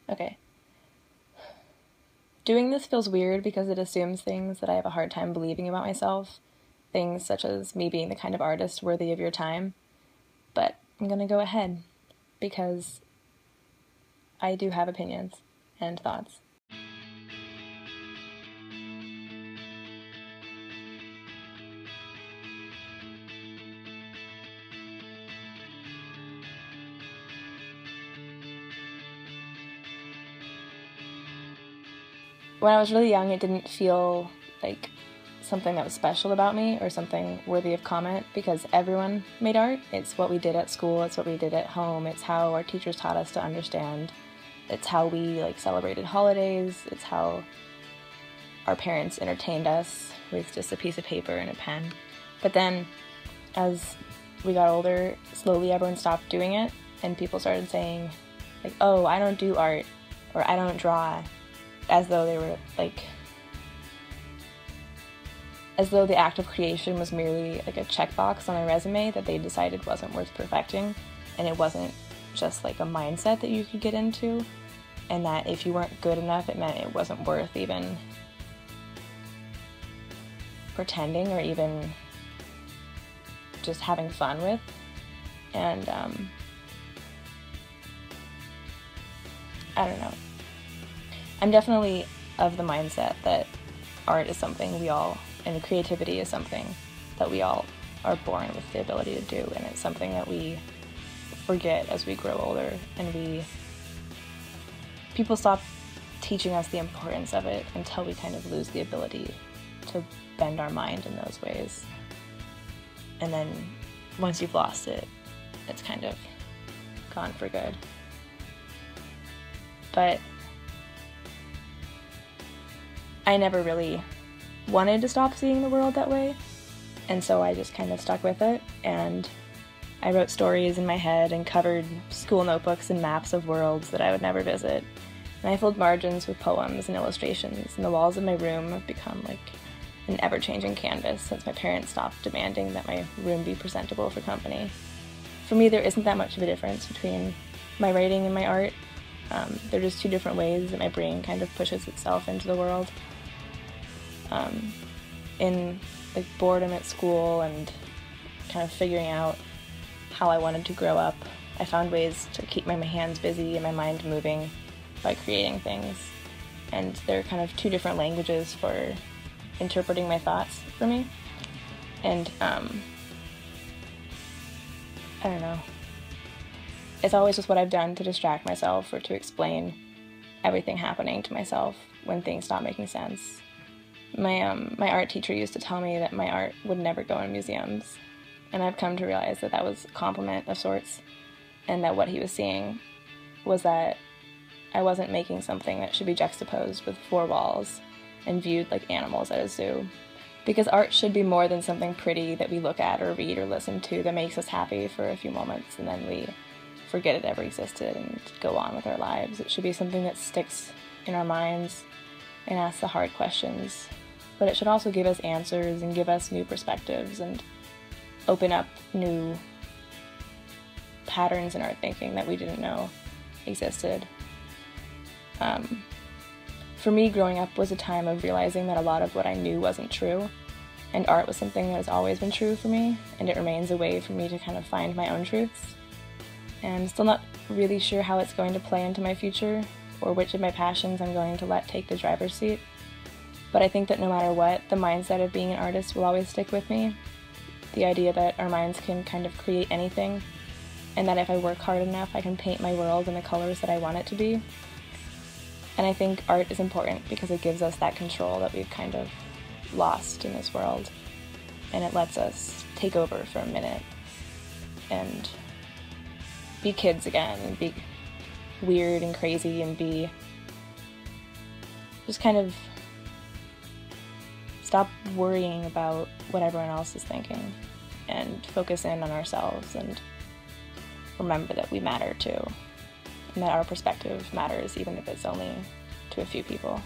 Okay. Doing this feels weird because it assumes things that I have a hard time believing about myself. Things such as me being the kind of artist worthy of your time. But I'm gonna go ahead because I do have opinions and thoughts. When I was really young, it didn't feel like something that was special about me or something worthy of comment because everyone made art. It's what we did at school, it's what we did at home, it's how our teachers taught us to understand. It's how we celebrated holidays, it's how our parents entertained us with just a piece of paper and a pen. But then as we got older, slowly everyone stopped doing it and people started saying oh, I don't do art or I don't draw, as though they were as though the act of creation was merely a checkbox on a resume that they decided wasn't worth perfecting, and it wasn't just a mindset that you could get into, and that if you weren't good enough, it meant it wasn't worth even pretending or even just having fun with. And I don't know. I'm definitely of the mindset that art is something we all, and creativity is something that we all are born with the ability to do, and it's something that we forget as we grow older, and people stop teaching us the importance of it until we kind of lose the ability to bend our mind in those ways. And then once you've lost it, it's kind of gone for good. But I never really wanted to stop seeing the world that way, and so I just kind of stuck with it, and I wrote stories in my head and covered school notebooks and maps of worlds that I would never visit, and I filled margins with poems and illustrations, and the walls of my room have become an ever-changing canvas since my parents stopped demanding that my room be presentable for company. For me, there isn't that much of a difference between my writing and my art. They're just two different ways that my brain kind of pushes itself into the world. In boredom at school and kind of figuring out how I wanted to grow up, I found ways to keep my hands busy and my mind moving by creating things. And they're kind of two different languages for interpreting my thoughts for me. And I don't know. It's always just what I've done to distract myself or to explain everything happening to myself when things stop making sense. My art teacher used to tell me that my art would never go in museums, and I've come to realize that that was a compliment of sorts, and that what he was seeing was that I wasn't making something that should be juxtaposed with four walls and viewed like animals at a zoo. Because art should be more than something pretty that we look at or read or listen to that makes us happy for a few moments and then we forget it ever existed and go on with our lives. It should be something that sticks in our minds and asks the hard questions. But it should also give us answers and give us new perspectives and open up new patterns in our thinking that we didn't know existed. For me, growing up was a time of realizing that a lot of what I knew wasn't true, and art was something that has always been true for me, and it remains a way for me to kind of find my own truths. And I'm still not really sure how it's going to play into my future, or which of my passions I'm going to let take the driver's seat. But I think that no matter what, the mindset of being an artist will always stick with me. The idea that our minds can kind of create anything, and that if I work hard enough, I can paint my world in the colors that I want it to be. And I think art is important because it gives us that control that we've kind of lost in this world. And it lets us take over for a minute and be kids again and be weird and crazy and be just kind of stop worrying about what everyone else is thinking and focus in on ourselves and remember that we matter too, and that our perspective matters even if it's only to a few people.